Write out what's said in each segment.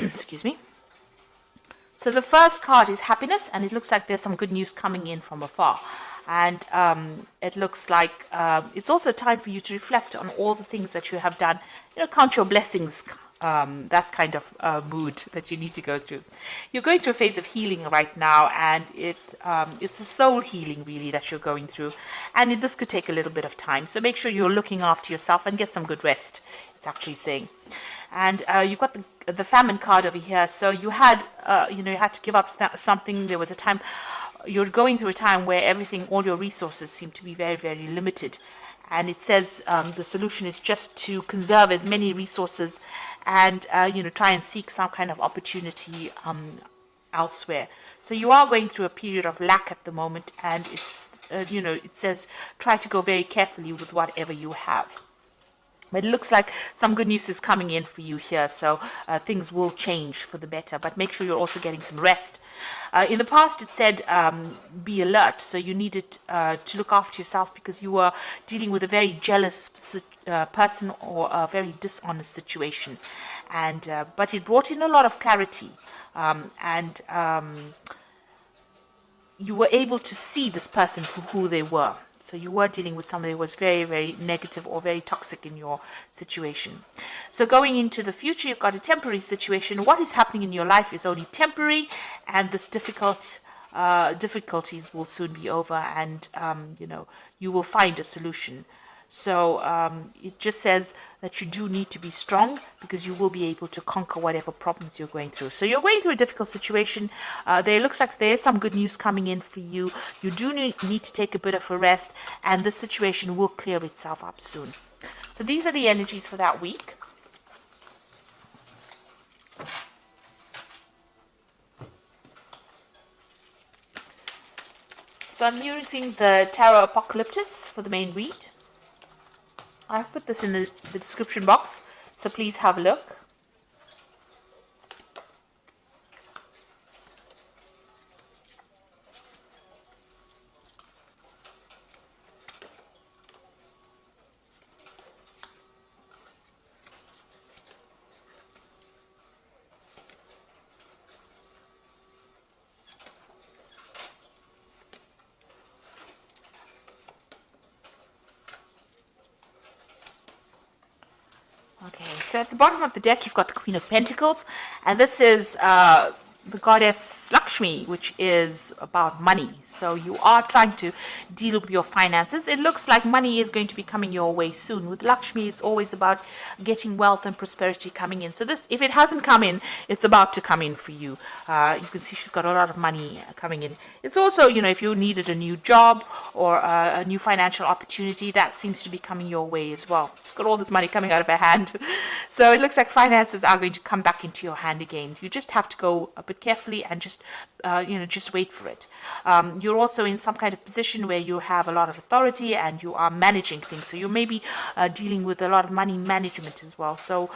Excuse me. So the first card is happiness, and it looks like there's some good news coming in from afar. And it looks like it's also time for you to reflect on all the things that you have done. Count your blessings, that kind of mood that you need to go through. You're going through a phase of healing right now, and it's a soul healing really that you're going through. And this could take a little bit of time. So make sure you're looking after yourself and get some good rest, it's actually saying. And you've got the famine card over here. So you had, you had to give up something. There was a time, you're going through a time where all your resources seem to be very, very limited. And it says the solution is just to conserve as many resources and, try and seek some kind of opportunity elsewhere. So you are going through a period of lack at the moment. And it's, it says try to go very carefully with whatever you have. But it looks like some good news is coming in for you here, so things will change for the better. But make sure you're also getting some rest. In the past, it said be alert, so you needed to look after yourself because you were dealing with a very jealous person or a very dishonest situation. And but it brought in a lot of clarity, and you were able to see this person for who they were. So you were dealing with somebody who was very, very negative or very toxic in your situation. So going into the future, you've got a temporary situation. What is happening in your life is only temporary, and this difficulties will soon be over, and you will find a solution. So it just says that you do need to be strong because you will be able to conquer whatever problems you're going through. So you're going through a difficult situation. There looks like there is some good news coming in for you. You do need to take a bit of a rest, and the situation will clear itself up soon. So these are the energies for that week. So I'm using the Tarot Apocalyptus for the main read. I've put this in the description box, so please have a look. Okay, so at the bottom of the deck, you've got the Queen of Pentacles, and this is the goddess Lakshmi, which is about money. So you are trying to deal with your finances. It looks like money is going to be coming your way soon. With Lakshmi, it's always about getting wealth and prosperity coming in. So this, if it hasn't come in, it's about to come in for you. You can see she's got a lot of money coming in. It's also, if you needed a new job or a new financial opportunity, that seems to be coming your way as well. She's got all this money coming out of her hand. So it looks like finances are going to come back into your hand again. You just have to go a bit carefully and just wait for it. You're also in some kind of position where you have a lot of authority and you are managing things. So you may be dealing with a lot of money management as well. So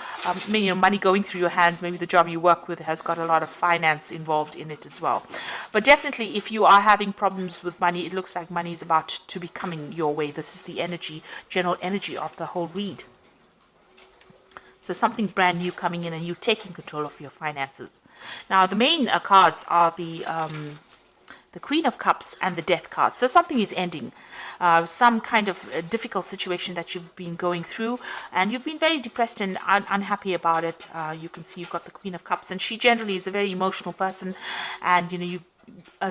money going through your hands. Maybe the job you work with has got a lot of finance involved in it as well. But definitely, if you are having problems with money, it looks like money is about to be coming your way. This is the general energy of the whole read. So something brand new coming in and you taking control of your finances. Now, the main cards are the Queen of Cups and the Death card. So something is ending. Some kind of difficult situation that you've been going through, and you've been very depressed and unhappy about it. You can see you've got the Queen of Cups, and she generally is a very emotional person, and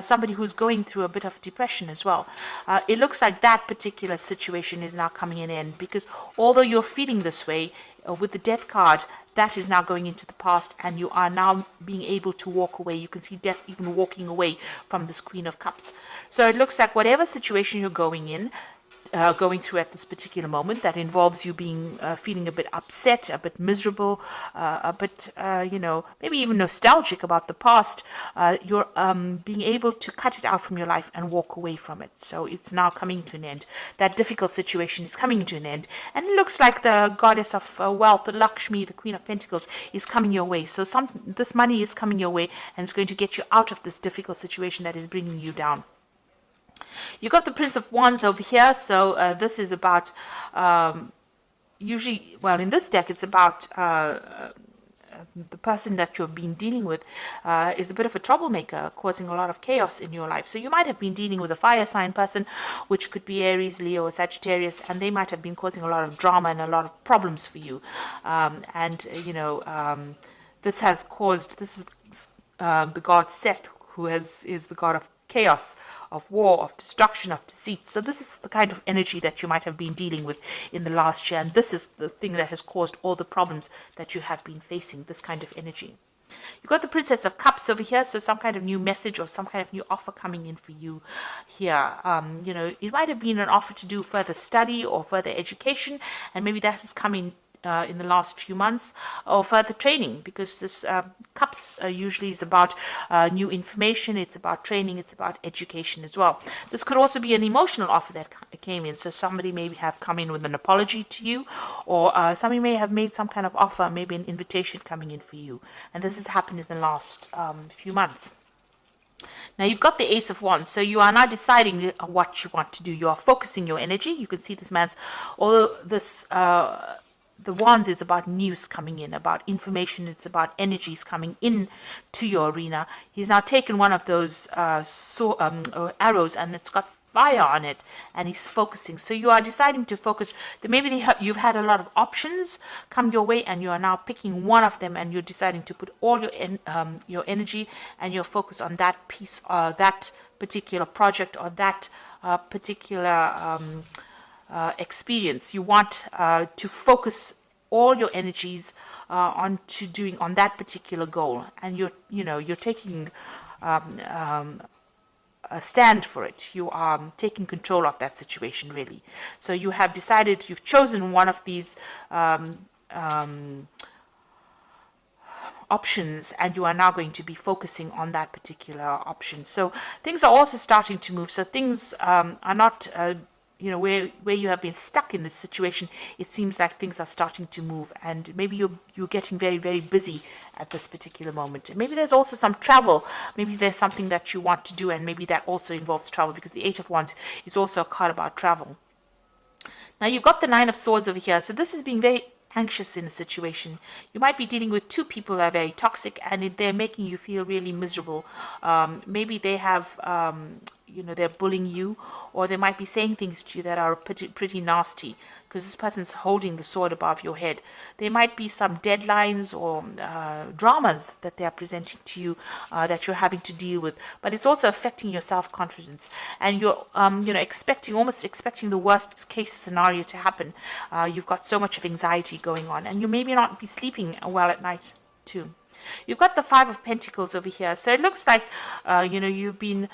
somebody who's going through a bit of depression as well. It looks like that particular situation is now coming in end, because although you're feeling this way, with the Death card, that is now going into the past, and you are now being able to walk away. You can see Death even walking away from this Queen of Cups. So it looks like whatever situation you're going through at this particular moment, that involves you being feeling a bit upset, a bit miserable, a bit maybe even nostalgic about the past, you're being able to cut it out from your life and walk away from it. So it's now coming to an end. That difficult situation is coming to an end, and it looks like the goddess of wealth, the Lakshmi, the Queen of Pentacles, is coming your way. So this money is coming your way, and it's going to get you out of this difficult situation that is bringing you down. You got the Prince of Wands over here, so this is about in this deck it's about the person that you've been dealing with is a bit of a troublemaker, causing a lot of chaos in your life. So you might have been dealing with a fire sign person, which could be Aries, Leo, or Sagittarius, and they might have been causing a lot of drama and a lot of problems for you. This has caused, this is the god Set, who is the god of chaos, of war, of destruction, of deceit. So this is the kind of energy that you might have been dealing with in the last year, and this is the thing that has caused all the problems that you have been facing, this kind of energy. You've got the Princess of Cups over here, so some kind of new message or some kind of new offer coming in for you here. It might have been an offer to do further study or further education, and maybe that has come in the last few months, or further training, because this cups usually is about new information, it's about training, it's about education as well. This could also be an emotional offer that came in, so somebody may have come in with an apology to you, or somebody may have made some kind of offer, maybe an invitation coming in for you, and this has happened in the last few months. Now you've got the Ace of Wands, so you are now deciding what you want to do. You are focusing your energy. You can see this man's, although this the Wands is about news coming in, about information, it's about energies coming in to your arena. He's now taken one of those arrows, and it's got fire on it, and he's focusing. So you are deciding to focus. Maybe you've had a lot of options come your way, and you are now picking one of them, and you're deciding to put all your energy and your focus on that piece, that particular project, or that particular experience. You want to focus all your energies on that particular goal, and you're taking a stand for it. You are taking control of that situation, really. So you have decided, you've chosen one of these options, and you are now going to be focusing on that particular option. So things are also starting to move. So things are not where you have been stuck in this situation. It seems like things are starting to move, and maybe you're getting very, very busy at this particular moment. And maybe there's also some travel. Maybe there's something that you want to do, and maybe that also involves travel, because the Eight of Wands is also a card about travel. Now you've got the Nine of Swords over here. So this is being very anxious in a situation. You might be dealing with two people that are very toxic, and they're making you feel really miserable. Maybe they have they're bullying you, or they might be saying things to you that are pretty nasty, because this person's holding the sword above your head. There might be some deadlines or dramas that they are presenting to you that you're having to deal with, but it's also affecting your self-confidence, and you're almost expecting the worst case scenario to happen. You've got so much of anxiety going on, and you maybe not be sleeping well at night too. You've got the Five of Pentacles over here, so it looks like you've been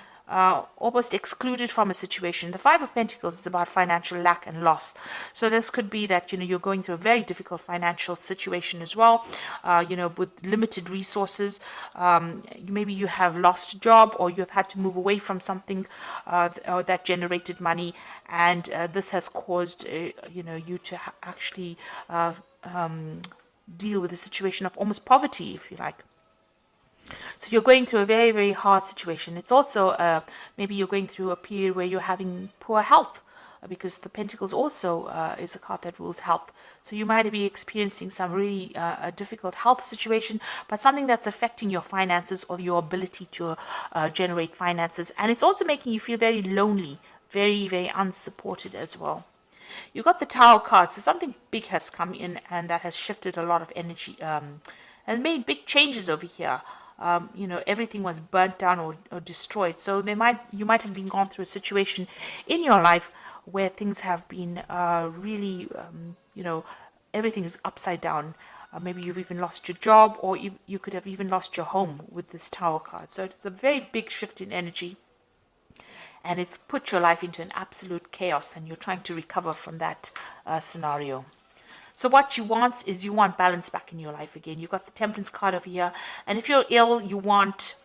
almost excluded from a situation. The Five of Pentacles is about financial lack and loss. So this could be that you're going through a very difficult financial situation as well, with limited resources. Maybe you have lost a job, or you have had to move away from something that generated money, and this has caused you to actually deal with a situation of almost poverty, if you like. So you're going through a very, very hard situation. It's also maybe you're going through a period where you're having poor health, because the Pentacles also is a card that rules health. So you might be experiencing some really a difficult health situation, but something that's affecting your finances or your ability to generate finances. And it's also making you feel very lonely, very, very unsupported as well. You've got the Tower card, so something big has come in, and that has shifted a lot of energy and made big changes over here. Everything was burnt down or destroyed. So you might have been gone through a situation in your life where things have been really, everything is upside down. Maybe you've even lost your job, or you could have even lost your home with this Tower card. So it's a very big shift in energy, and it's put your life into an absolute chaos, and you're trying to recover from that scenario. So what you want is balance back in your life again. You've got the Temperance card over here, and if you're ill, you want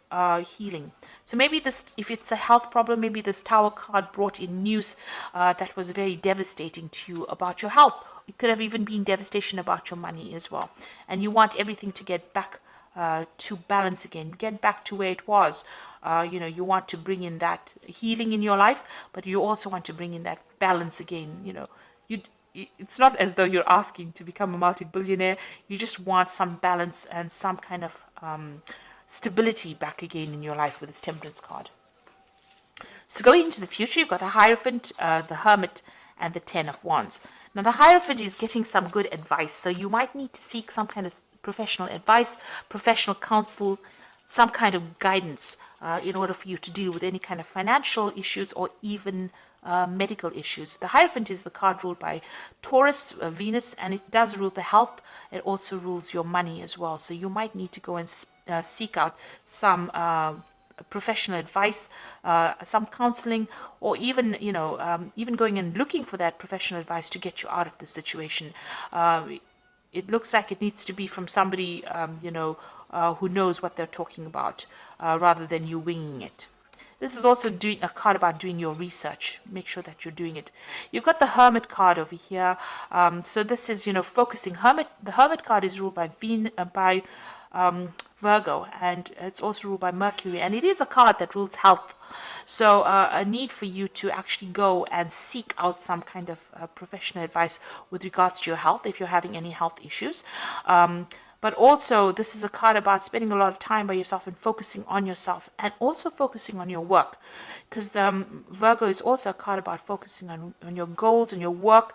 healing. So maybe if it's a health problem, maybe this Tower card brought in news that was very devastating to you about your health. It could have even been devastation about your money as well. And you want everything to get back to balance again, get back to where it was. You want to bring in that healing in your life, but you also want to bring in that balance again. it's not as though you're asking to become a multi-billionaire. You just want some balance and some kind of stability back again in your life with this Temperance card. So going into the future, you've got the Hierophant, the Hermit, and the Ten of Wands. Now the Hierophant is getting some good advice, so you might need to seek some kind of professional advice, professional counsel, some kind of guidance in order for you to deal with any kind of financial issues or even medical issues. The Hierophant is the card ruled by Taurus, Venus, and it does rule the health. It also rules your money as well. So you might need to go and seek out some professional advice, some counseling, or even even going and looking for that professional advice to get you out of the situation. It looks like it needs to be from somebody who knows what they're talking about, rather than you winging it. This is also doing a card about doing your research. Make sure that you're doing it. You've got the Hermit card over here. So this is, focusing. The Hermit card is ruled by Virgo, and it's also ruled by Mercury, and it is a card that rules health. So a need for you to actually go and seek out some kind of professional advice with regards to your health if you're having any health issues. But also, this is a card about spending a lot of time by yourself and focusing on yourself, and also focusing on your work. Because Virgo is also a card about focusing on your goals and your work.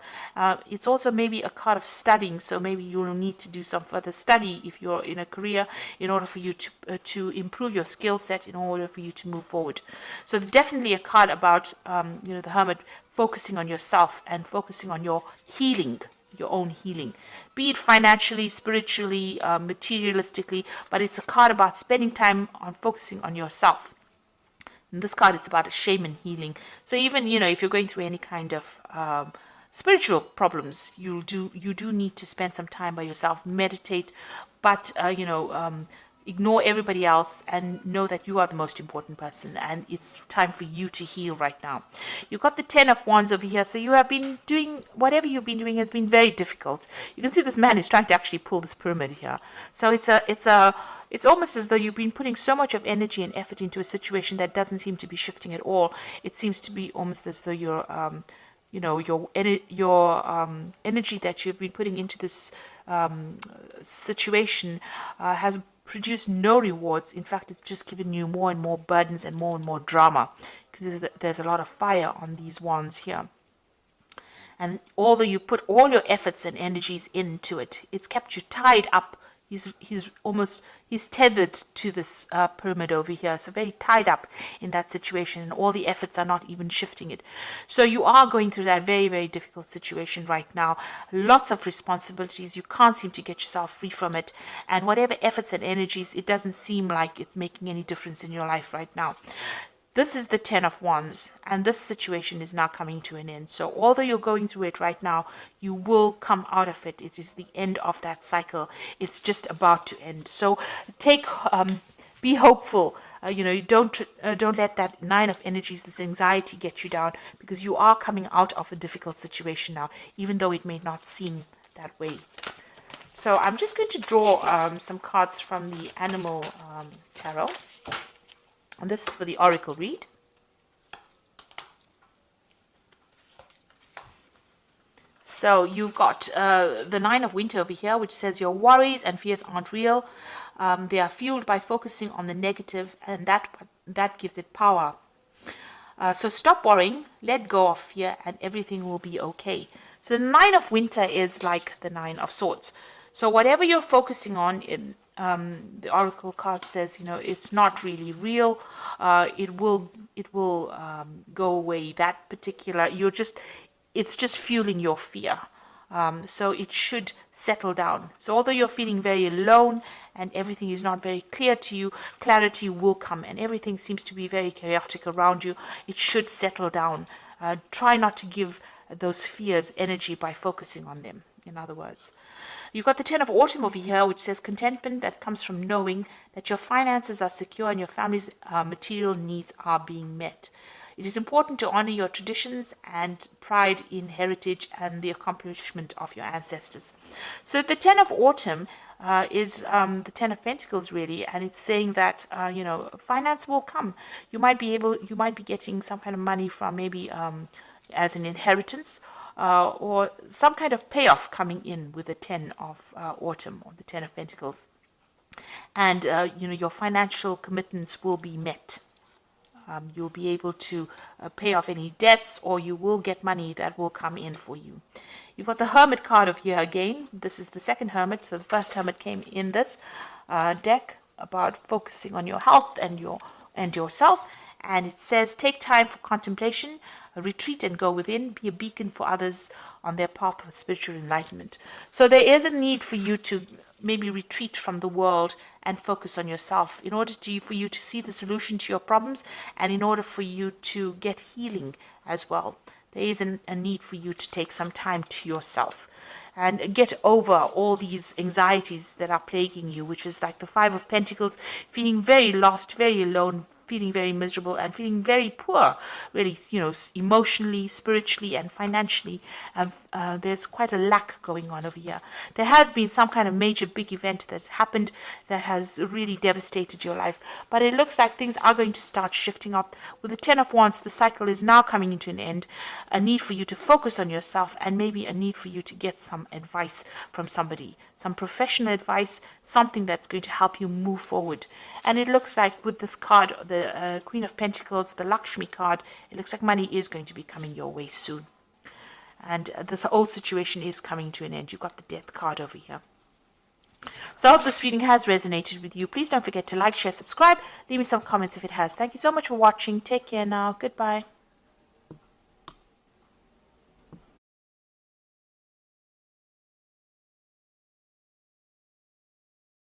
It's also maybe a card of studying, so maybe you'll need to do some further study if you're in a career in order for you to improve your skill set, in order for you to move forward. So definitely a card about, the Hermit focusing on yourself and focusing on your healing, your own healing, be it financially, spiritually, materialistically, but it's a card about spending time on focusing on yourself. And this card is about a shaman healing. So even, if you're going through any kind of spiritual problems, you do need to spend some time by yourself, meditate, but, ignore everybody else and know that you are the most important person, and it's time for you to heal right now. You've got the Ten of Wands over here, so you have been doing, whatever you've been doing has been very difficult. You can see this man is trying to actually pull this pyramid here. So it's almost as though you've been putting so much of energy and effort into a situation that doesn't seem to be shifting at all. It seems to be almost as though your energy that you've been putting into this situation has produced no rewards. In fact, it's just given you more and more burdens and more drama, because there's a lot of fire on these wands here. And although you put all your efforts and energies into it, it's kept you tied up. He's tethered to this pyramid over here, so very tied up in that situation, and all the efforts are not even shifting it. So you are going through that very, very difficult situation right now. Lots of responsibilities. You can't seem to get yourself free from it, and whatever efforts and energies, it doesn't seem like it's making any difference in your life right now. This is the Ten of Wands, and this situation is now coming to an end. So although you're going through it right now, you will come out of it. It is the end of that cycle. It's just about to end. So be hopeful. Don't let that Nine of Energies, this anxiety, get you down, because you are coming out of a difficult situation now, even though it may not seem that way. So I'm just going to draw some cards from the Animal Tarot. And this is for the Oracle read. So you've got the Nine of Winter over here, which says your worries and fears aren't real. They are fueled by focusing on the negative, and that gives it power. So stop worrying, let go of fear, and everything will be okay. So the Nine of Winter is like the Nine of Swords. So whatever you're focusing on, the Oracle card says, it's not really real. It will go away. That particular, it's just fueling your fear. So it should settle down. So although you're feeling very alone and everything is not very clear to you, clarity will come, and everything seems to be very chaotic around you. It should settle down. Try not to give those fears energy by focusing on them, in other words. You've got the Ten of Autumn over here, which says contentment that comes from knowing that your finances are secure and your family's material needs are being met. It is important to honor your traditions and pride in heritage and the accomplishment of your ancestors. So the Ten of Autumn is the Ten of Pentacles, really, and it's saying that finance will come. You might be getting some kind of money from maybe as an inheritance. or some kind of payoff coming in with the 10 of autumn, or the 10 of Pentacles. And, your financial commitments will be met. You'll be able to pay off any debts, or you will get money that will come in for you. You've got the Hermit card of here again. This is the second Hermit. So the first Hermit came in this deck about focusing on your health and yourself. And it says, take time for contemplation, retreat and go within, be a beacon for others on their path of spiritual enlightenment. So there is a need for you to maybe retreat from the world and focus on yourself in order for you to see the solution to your problems, and in order for you to get healing as well. There is a need for you to take some time to yourself and get over all these anxieties that are plaguing you, which is like the Five of Pentacles, feeling very lost, very alone, feeling very miserable, and feeling very poor, really, emotionally, spiritually, and financially. There's quite a lack going on over here. There has been some kind of major big event that's happened that has really devastated your life, but it looks like things are going to start shifting up. With the 10 of Wands, the cycle is now coming into an end. A need for you to focus on yourself, and maybe a need for you to get some advice from somebody, some professional advice, something that's going to help you move forward. And it looks like with this card, the Queen of Pentacles, the Lakshmi card, it looks like money is going to be coming your way soon. And this whole situation is coming to an end. You've got the Death card over here. So I hope this reading has resonated with you. Please don't forget to like, share, subscribe. Leave me some comments if it has. Thank you so much for watching. Take care now. Goodbye.